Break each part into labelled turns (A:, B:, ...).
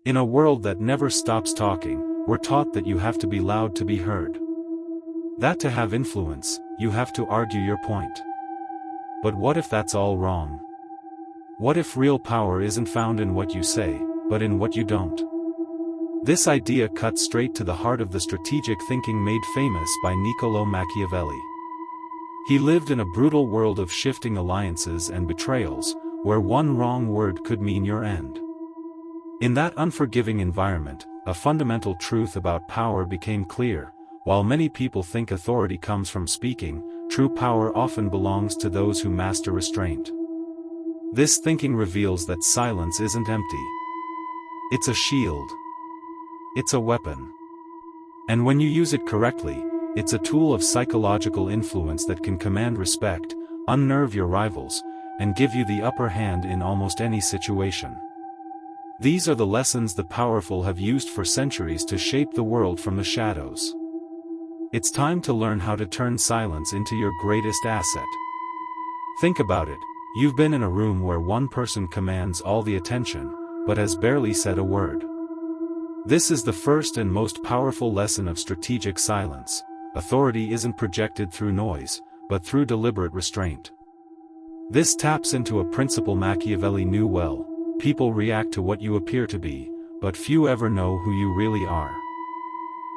A: In a world that never stops talking, we're taught that you have to be loud to be heard. That to have influence, you have to argue your point. But what if that's all wrong? What if real power isn't found in what you say, but in what you don't? This idea cuts straight to the heart of the strategic thinking made famous by Niccolò Machiavelli. He lived in a brutal world of shifting alliances and betrayals, where one wrong word could mean your end. In that unforgiving environment, a fundamental truth about power became clear. While many people think authority comes from speaking, true power often belongs to those who master restraint. This thinking reveals that silence isn't empty. It's a shield. It's a weapon. And when you use it correctly, it's a tool of psychological influence that can command respect, unnerve your rivals, and give you the upper hand in almost any situation. These are the lessons the powerful have used for centuries to shape the world from the shadows. It's time to learn how to turn silence into your greatest asset. Think about it, you've been in a room where one person commands all the attention, but has barely said a word. This is the first and most powerful lesson of strategic silence. Authority isn't projected through noise, but through deliberate restraint. This taps into a principle Machiavelli knew well: people react to what you appear to be, but few ever know who you really are.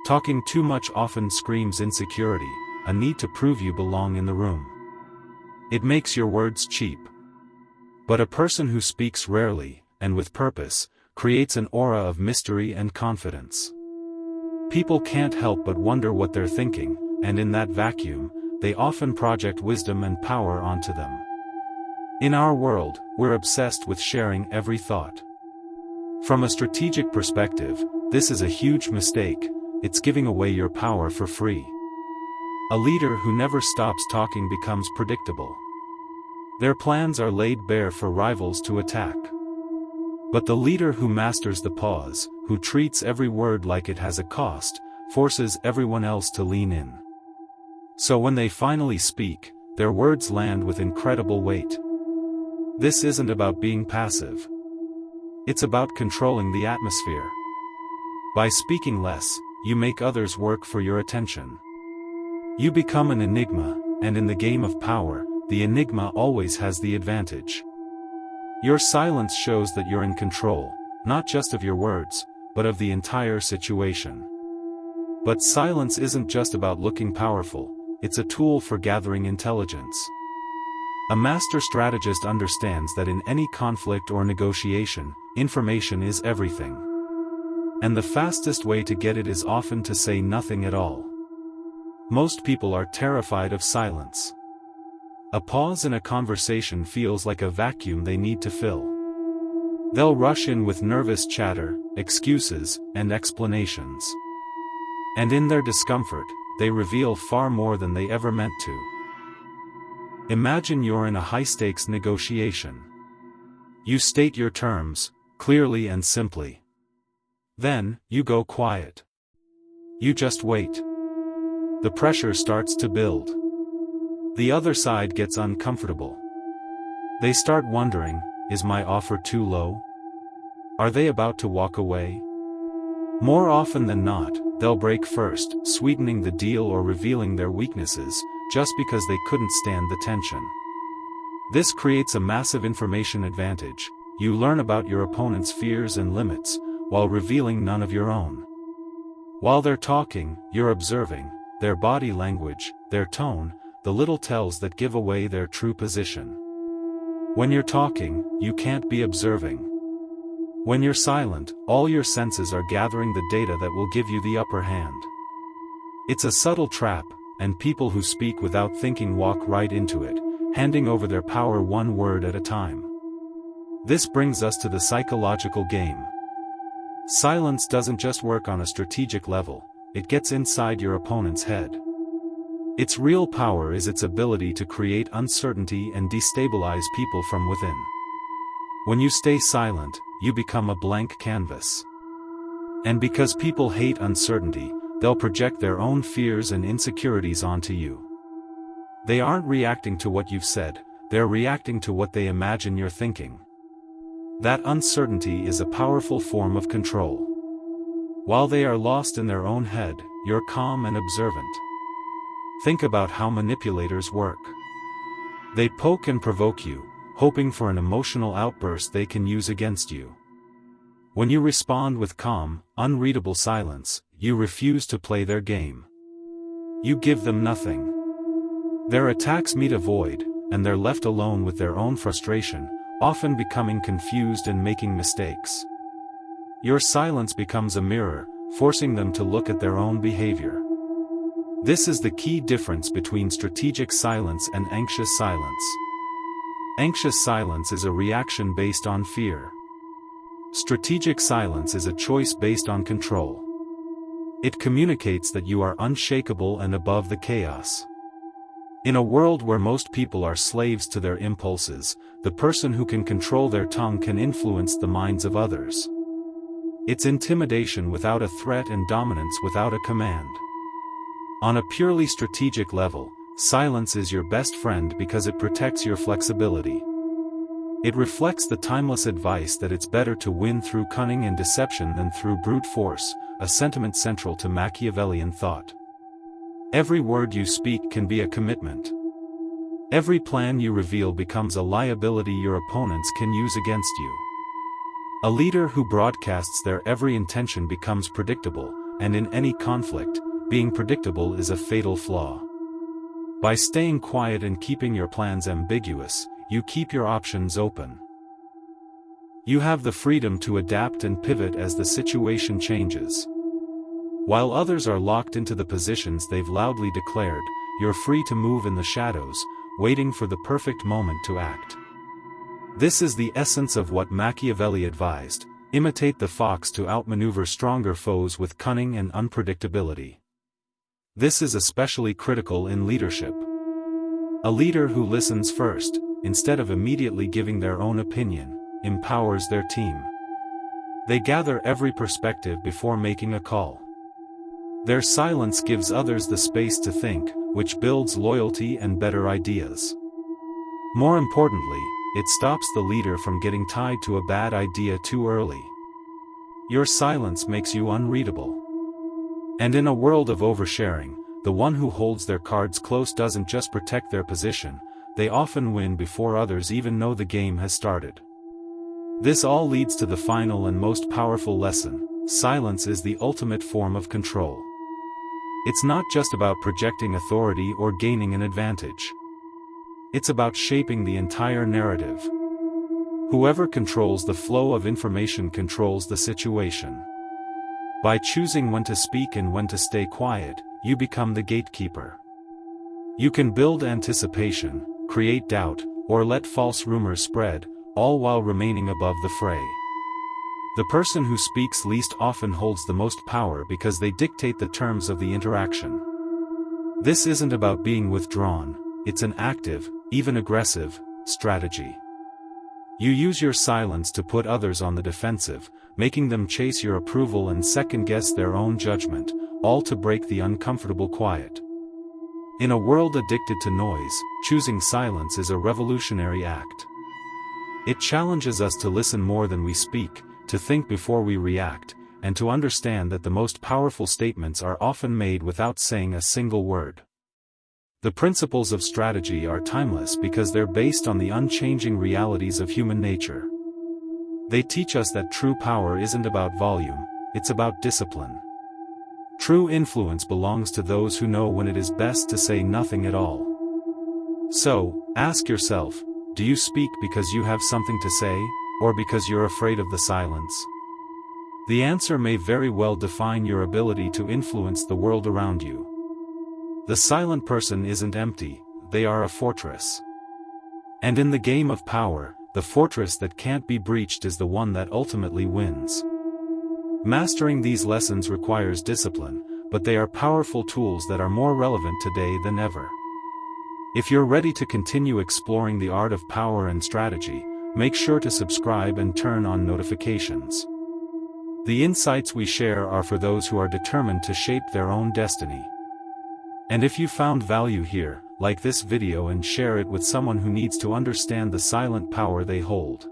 A: Talking too much often screams insecurity, a need to prove you belong in the room. It makes your words cheap. But a person who speaks rarely, and with purpose, creates an aura of mystery and confidence. People can't help but wonder what they're thinking, and in that vacuum, they often project wisdom and power onto them. In our world, we're obsessed with sharing every thought. From a strategic perspective, this is a huge mistake. It's giving away your power for free. A leader who never stops talking becomes predictable. Their plans are laid bare for rivals to attack. But the leader who masters the pause, who treats every word like it has a cost, forces everyone else to lean in. So when they finally speak, their words land with incredible weight. This isn't about being passive. It's about controlling the atmosphere. By speaking less, you make others work for your attention. You become an enigma, and in the game of power, the enigma always has the advantage. Your silence shows that you're in control, not just of your words, but of the entire situation. But silence isn't just about looking powerful, it's a tool for gathering intelligence. A master strategist understands that in any conflict or negotiation, information is everything. And the fastest way to get it is often to say nothing at all. Most people are terrified of silence. A pause in a conversation feels like a vacuum they need to fill. They'll rush in with nervous chatter, excuses, and explanations. And in their discomfort, they reveal far more than they ever meant to. Imagine you're in a high-stakes negotiation. You state your terms, clearly and simply. Then, you go quiet. You just wait. The pressure starts to build. The other side gets uncomfortable. They start wondering, is my offer too low? Are they about to walk away? More often than not, they'll break first, sweetening the deal or revealing their weaknesses, just because they couldn't stand the tension. This creates a massive information advantage. You learn about your opponent's fears and limits, while revealing none of your own. While they're talking, you're observing their body language, their tone, the little tells that give away their true position. When you're talking, you can't be observing. When you're silent, all your senses are gathering the data that will give you the upper hand. It's a subtle trap, and people who speak without thinking walk right into it, handing over their power one word at a time. This brings us to the psychological game. Silence doesn't just work on a strategic level, it gets inside your opponent's head. Its real power is its ability to create uncertainty and destabilize people from within. When you stay silent, you become a blank canvas. And because people hate uncertainty, they'll project their own fears and insecurities onto you. They aren't reacting to what you've said, they're reacting to what they imagine you're thinking. That uncertainty is a powerful form of control. While they are lost in their own head, you're calm and observant. Think about how manipulators work. They poke and provoke you, hoping for an emotional outburst they can use against you. When you respond with calm, unreadable silence, you refuse to play their game. You give them nothing. Their attacks meet a void, and they're left alone with their own frustration, often becoming confused and making mistakes. Your silence becomes a mirror, forcing them to look at their own behavior. This is the key difference between strategic silence and anxious silence. Anxious silence is a reaction based on fear. Strategic silence is a choice based on control. It communicates that you are unshakable and above the chaos. In a world where most people are slaves to their impulses, the person who can control their tongue can influence the minds of others. It's intimidation without a threat and dominance without a command. On a purely strategic level, silence is your best friend because it protects your flexibility. It reflects the timeless advice that it's better to win through cunning and deception than through brute force, a sentiment central to Machiavellian thought. Every word you speak can be a commitment. Every plan you reveal becomes a liability your opponents can use against you. A leader who broadcasts their every intention becomes predictable, and in any conflict, being predictable is a fatal flaw. By staying quiet and keeping your plans ambiguous, you keep your options open. You have the freedom to adapt and pivot as the situation changes. While others are locked into the positions they've loudly declared, you're free to move in the shadows, waiting for the perfect moment to act. This is the essence of what Machiavelli advised: imitate the fox to outmaneuver stronger foes with cunning and unpredictability. This is especially critical in leadership. A leader who listens first, instead of immediately giving their own opinion, empowers their team. They gather every perspective before making a call. Their silence gives others the space to think, which builds loyalty and better ideas. More importantly, it stops the leader from getting tied to a bad idea too early. Your silence makes you unreadable. And in a world of oversharing, the one who holds their cards close doesn't just protect their position, they often win before others even know the game has started. This all leads to the final and most powerful lesson: silence is the ultimate form of control. It's not just about projecting authority or gaining an advantage. It's about shaping the entire narrative. Whoever controls the flow of information controls the situation. By choosing when to speak and when to stay quiet, you become the gatekeeper. You can build anticipation, create doubt, or let false rumors spread, all while remaining above the fray. The person who speaks least often holds the most power because they dictate the terms of the interaction. This isn't about being withdrawn, it's an active, even aggressive, strategy. You use your silence to put others on the defensive, making them chase your approval and second-guess their own judgment, all to break the uncomfortable quiet. In a world addicted to noise, choosing silence is a revolutionary act. It challenges us to listen more than we speak, to think before we react, and to understand that the most powerful statements are often made without saying a single word. The principles of strategy are timeless because they're based on the unchanging realities of human nature. They teach us that true power isn't about volume, it's about discipline. True influence belongs to those who know when it is best to say nothing at all. So, ask yourself, do you speak because you have something to say, or because you're afraid of the silence? The answer may very well define your ability to influence the world around you. The silent person isn't empty, they are a fortress. And in the game of power, the fortress that can't be breached is the one that ultimately wins. Mastering these lessons requires discipline, but they are powerful tools that are more relevant today than ever. If you're ready to continue exploring the art of power and strategy, make sure to subscribe and turn on notifications. The insights we share are for those who are determined to shape their own destiny. And if you found value here, like this video and share it with someone who needs to understand the silent power they hold.